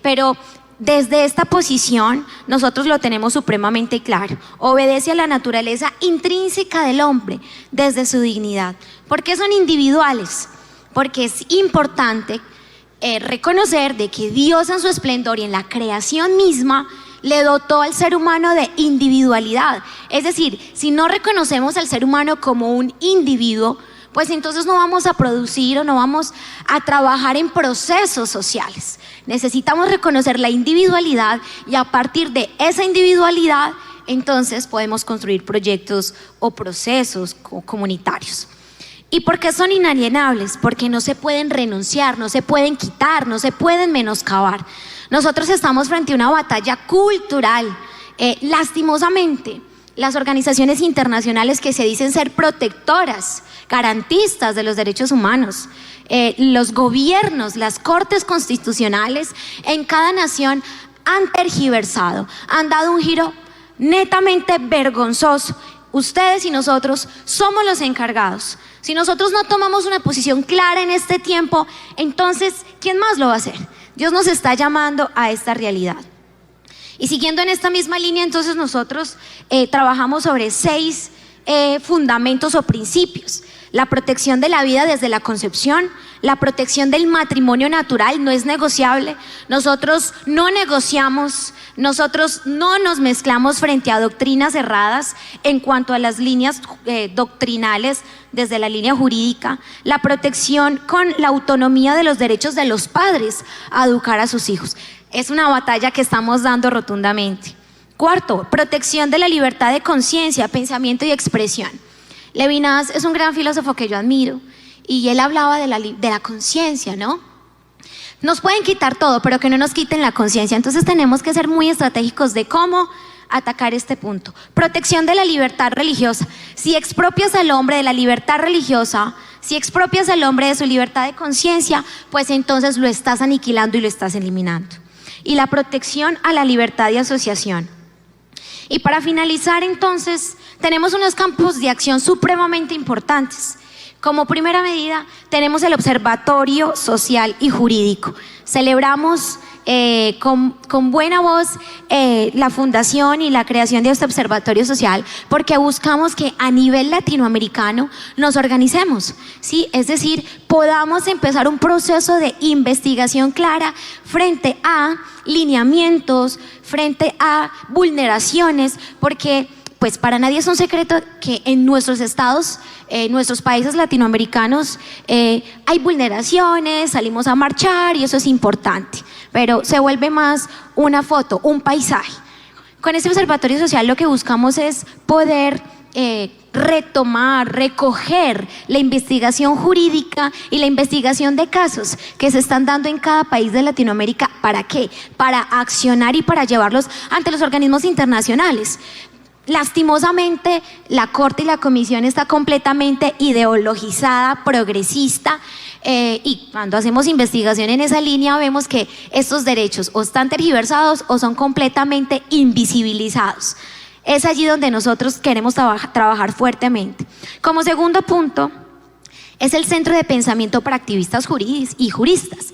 pero desde esta posición nosotros lo tenemos supremamente claro. Obedece a la naturaleza intrínseca del hombre desde su dignidad. ¿Por qué son individuales? Porque es importante reconocer de que Dios en su esplendor y en la creación misma le dotó al ser humano de individualidad. Es decir, si no reconocemos al ser humano como un individuo, pues entonces no vamos a producir o no vamos a trabajar en procesos sociales. Necesitamos reconocer la individualidad y a partir de esa individualidad entonces podemos construir proyectos o procesos comunitarios. ¿Y por qué son inalienables? Porque no se pueden renunciar, no se pueden quitar, no se pueden menoscabar. Nosotros estamos frente a una batalla cultural. Lastimosamente, las organizaciones internacionales que se dicen ser protectoras, garantistas de los derechos humanos, los gobiernos, las cortes constitucionales en cada nación han tergiversado, han dado un giro netamente vergonzoso. Ustedes y nosotros somos los encargados. Si nosotros no tomamos una posición clara en este tiempo, entonces, ¿quién más lo va a hacer? Dios nos está llamando a esta realidad. Y siguiendo en esta misma línea, entonces nosotros trabajamos sobre 6 fundamentos o principios. La protección de la vida desde la concepción, la protección del matrimonio natural no es negociable. Nosotros no negociamos, nosotros no nos mezclamos frente a doctrinas erradas en cuanto a las líneas doctrinales desde la línea jurídica. La protección con la autonomía de los derechos de los padres a educar a sus hijos. Es una batalla que estamos dando rotundamente. Cuarto, protección de la libertad de conciencia, pensamiento y expresión. Levinas es un gran filósofo que yo admiro y él hablaba de la conciencia, ¿no? Nos pueden quitar todo, pero que no nos quiten la conciencia. Entonces tenemos que ser muy estratégicos de cómo atacar este punto. Protección de la libertad religiosa. Si expropias al hombre de la libertad religiosa, si expropias al hombre de su libertad de conciencia, pues entonces lo estás aniquilando y lo estás eliminando. Y la protección a la libertad de asociación. Y para finalizar, entonces, tenemos unos campos de acción supremamente importantes. Como primera medida, tenemos el Observatorio Social y Jurídico. Celebramos con buena voz la fundación y la creación de este Observatorio Social porque buscamos que a nivel latinoamericano nos organicemos, ¿sí? Es decir, podamos empezar un proceso de investigación clara frente a lineamientos, frente a vulneraciones, porque pues para nadie es un secreto que en nuestros estados, nuestros países latinoamericanos, hay vulneraciones, salimos a marchar y eso es importante, pero se vuelve más una foto, un paisaje. Con este observatorio social lo que buscamos es poder retomar, recoger la investigación jurídica y la investigación de casos que se están dando en cada país de Latinoamérica. ¿Para qué? Para accionar y para llevarlos ante los organismos internacionales. Lastimosamente, la Corte y la Comisión está completamente ideologizada, progresista, y cuando hacemos investigación en esa línea vemos que estos derechos o están tergiversados o son completamente invisibilizados. Es allí donde nosotros queremos trabajar fuertemente. Como segundo punto, es el Centro de Pensamiento para Activistas y Juristas.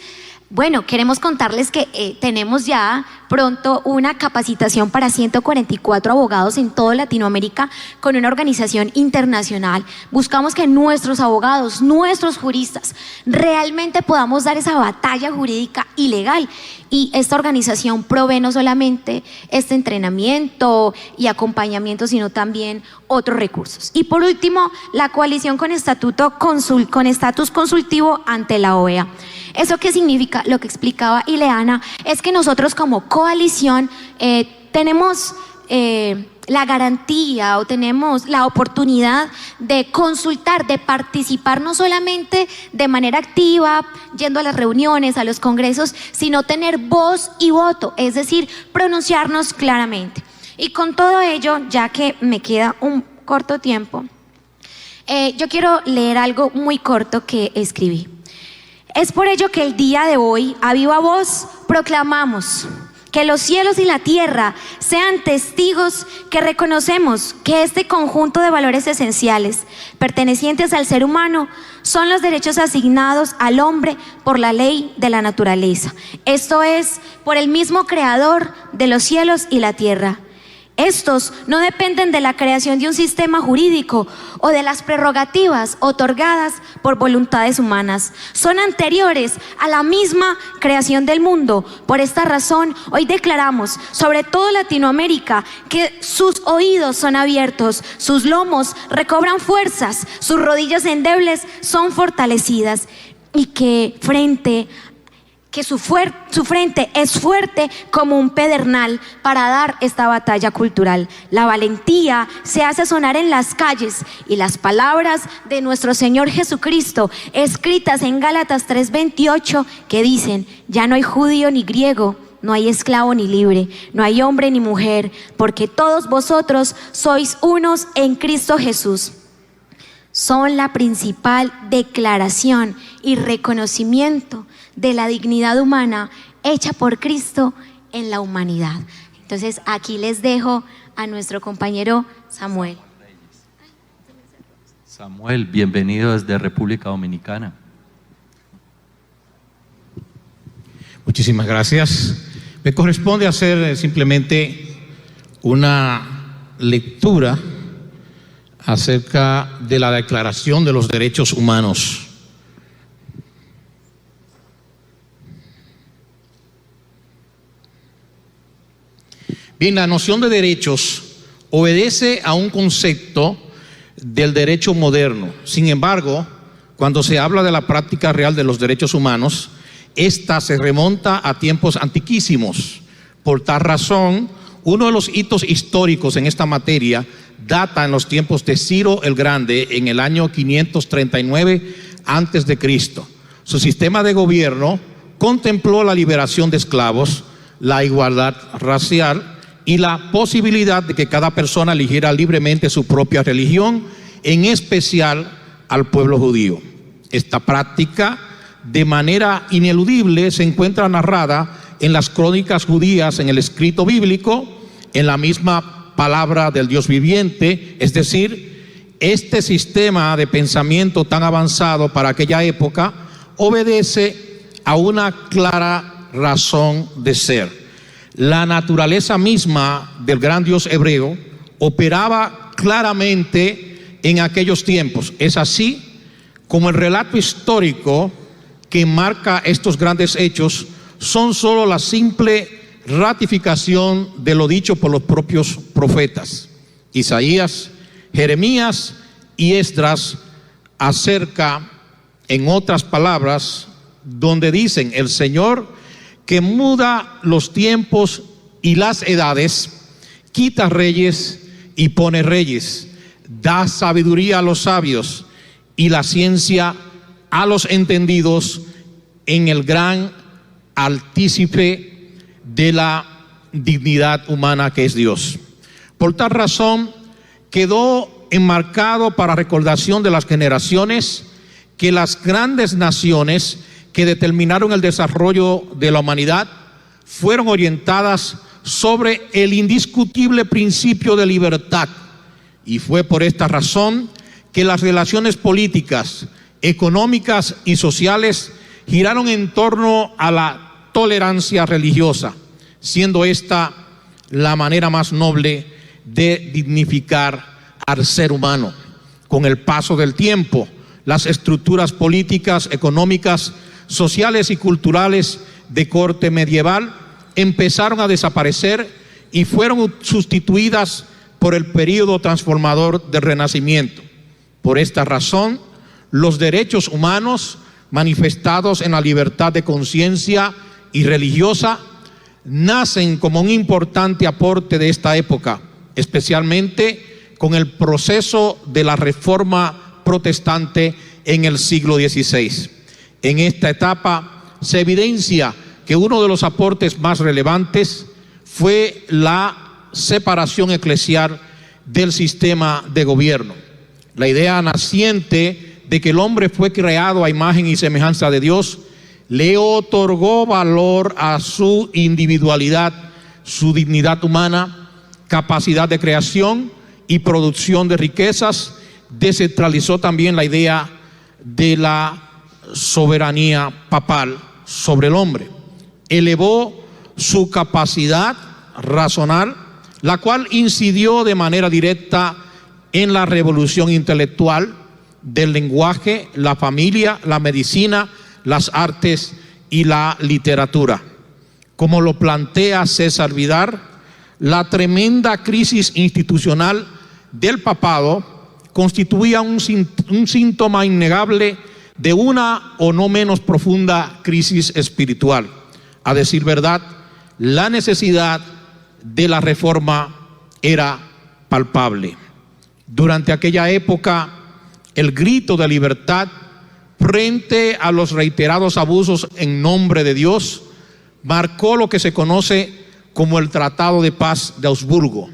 Bueno, queremos contarles que tenemos ya pronto una capacitación para 144 abogados en toda Latinoamérica con una organización internacional. Buscamos que nuestros abogados, nuestros juristas, realmente podamos dar esa batalla jurídica y legal. Y esta organización provee no solamente este entrenamiento y acompañamiento, sino también otros recursos. Y por último, la coalición con estatus consultivo ante la OEA. ¿Eso qué significa? Lo que explicaba Ileana es que nosotros como coalición tenemos la garantía o tenemos la oportunidad de consultar, de participar no solamente de manera activa, yendo a las reuniones, a los congresos, sino tener voz y voto, es decir, pronunciarnos claramente. Y con todo ello, ya que me queda un corto tiempo, yo quiero leer algo muy corto que escribí. Es por ello que el día de hoy, a viva voz, proclamamos que los cielos y la tierra sean testigos que reconocemos que este conjunto de valores esenciales pertenecientes al ser humano son los derechos asignados al hombre por la ley de la naturaleza, esto es, por el mismo creador de los cielos y la tierra. Estos no dependen de la creación de un sistema jurídico o de las prerrogativas otorgadas por voluntades humanas. Son anteriores a la misma creación del mundo. Por esta razón, hoy declaramos, sobre todo Latinoamérica, que sus oídos son abiertos, sus lomos recobran fuerzas, sus rodillas endebles son fortalecidas y que su frente es fuerte como un pedernal para dar esta batalla cultural. La valentía se hace sonar en las calles y las palabras de nuestro Señor Jesucristo, escritas en Gálatas 3:28, que dicen: ya no hay judío ni griego, no hay esclavo ni libre, no hay hombre ni mujer, porque todos vosotros sois unos en Cristo Jesús. Son la principal declaración y reconocimiento de la dignidad humana hecha por Cristo en la humanidad. Entonces aquí les dejo a nuestro compañero Samuel. Samuel, bienvenido desde República Dominicana. Muchísimas gracias. Me corresponde hacer simplemente una lectura acerca de la Declaración de los Derechos Humanos. Bien, la noción de derechos obedece a un concepto del derecho moderno. Sin embargo, cuando se habla de la práctica real de los derechos humanos, esta se remonta a tiempos antiquísimos. Por tal razón, uno de los hitos históricos en esta materia data en los tiempos de Ciro el Grande, en el año 539 a.C. Su sistema de gobierno contempló la liberación de esclavos, la igualdad racial y la posibilidad de que cada persona eligiera libremente su propia religión, en especial al pueblo judío. Esta práctica, de manera ineludible, se encuentra narrada en las crónicas judías, en el escrito bíblico, en la misma palabra del Dios viviente. Es decir, este sistema de pensamiento tan avanzado para aquella época obedece a una clara razón de ser. La naturaleza misma del gran Dios hebreo operaba claramente en aquellos tiempos. Es así como el relato histórico que marca estos grandes hechos son solo la simple ratificación de lo dicho por los propios profetas Isaías, Jeremías y Esdras acerca, en otras palabras, donde dicen: el Señor que muda los tiempos y las edades, quita reyes y pone reyes, da sabiduría a los sabios y la ciencia a los entendidos, en el gran artífice de la dignidad humana que es Dios. Por tal razón quedó enmarcado para recordación de las generaciones que las grandes naciones que determinaron el desarrollo de la humanidad fueron orientadas sobre el indiscutible principio de libertad, y fue por esta razón que las relaciones políticas, económicas y sociales giraron en torno a la tolerancia religiosa, siendo esta la manera más noble de dignificar al ser humano. Con el paso del tiempo, las estructuras políticas, económicas, sociales y culturales de corte medieval empezaron a desaparecer y fueron sustituidas por el período transformador del Renacimiento. Por esta razón, los derechos humanos manifestados en la libertad de conciencia y religiosa nacen como un importante aporte de esta época, especialmente con el proceso de la Reforma Protestante en el siglo XVI. En esta etapa se evidencia que uno de los aportes más relevantes fue la separación eclesial del sistema de gobierno. La idea naciente de que el hombre fue creado a imagen y semejanza de Dios le otorgó valor a su individualidad, su dignidad humana, capacidad de creación y producción de riquezas. Descentralizó también la idea de la soberanía papal sobre el hombre. Elevó su capacidad racional, la cual incidió de manera directa en la revolución intelectual del lenguaje, la familia, la medicina, las artes y la literatura. Como lo plantea César Vidal, la tremenda crisis institucional del papado constituía un síntoma innegable de una o no menos profunda crisis espiritual. A decir verdad, la necesidad de la reforma era palpable. Durante aquella época, el grito de libertad frente a los reiterados abusos en nombre de Dios marcó lo que se conoce como el Tratado de Paz de Augsburgo,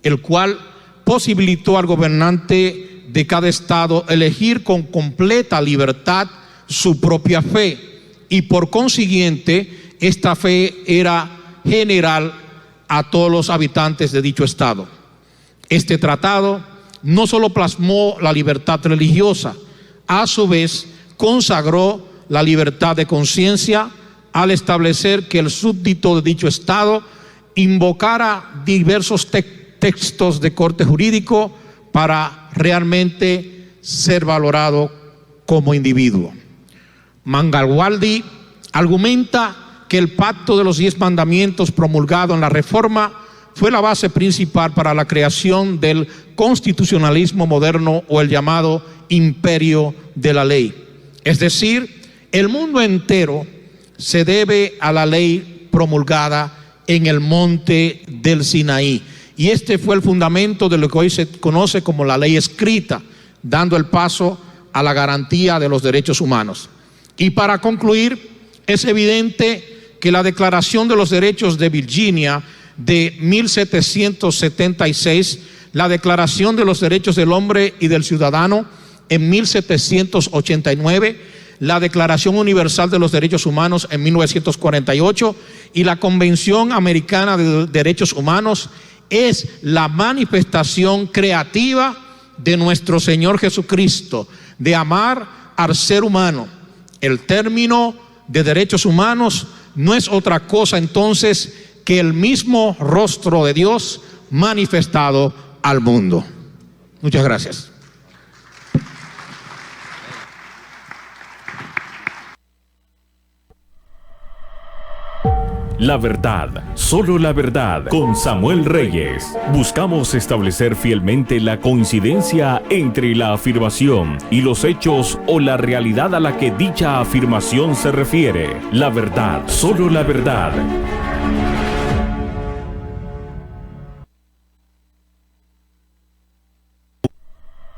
el cual posibilitó al gobernante de cada estado elegir con completa libertad su propia fe, y por consiguiente esta fe era general a todos los habitantes de dicho estado. Este tratado no solo plasmó la libertad religiosa, a su vez consagró la libertad de conciencia al establecer que el súbdito de dicho estado invocara diversos textos de corte jurídico para realmente ser valorado como individuo. Mangalwaldi argumenta que el pacto de los 10 mandamientos promulgado en la Reforma fue la base principal para la creación del constitucionalismo moderno, o el llamado imperio de la ley. Es decir, el mundo entero se debe a la ley promulgada en el monte del Sinaí. Y este fue el fundamento de lo que hoy se conoce como la ley escrita, dando el paso a la garantía de los derechos humanos. Y para concluir, es evidente que la Declaración de los Derechos de Virginia de 1776, la Declaración de los Derechos del Hombre y del Ciudadano en 1789, la Declaración Universal de los Derechos Humanos en 1948 y la Convención Americana de Derechos Humanos es la manifestación creativa de nuestro Señor Jesucristo, de amar al ser humano. El término de derechos humanos no es otra cosa entonces que el mismo rostro de Dios manifestado al mundo. Muchas gracias. La verdad, solo la verdad, con Samuel Reyes. Buscamos establecer fielmente la coincidencia entre la afirmación y los hechos o la realidad a la que dicha afirmación se refiere. La verdad, solo la verdad.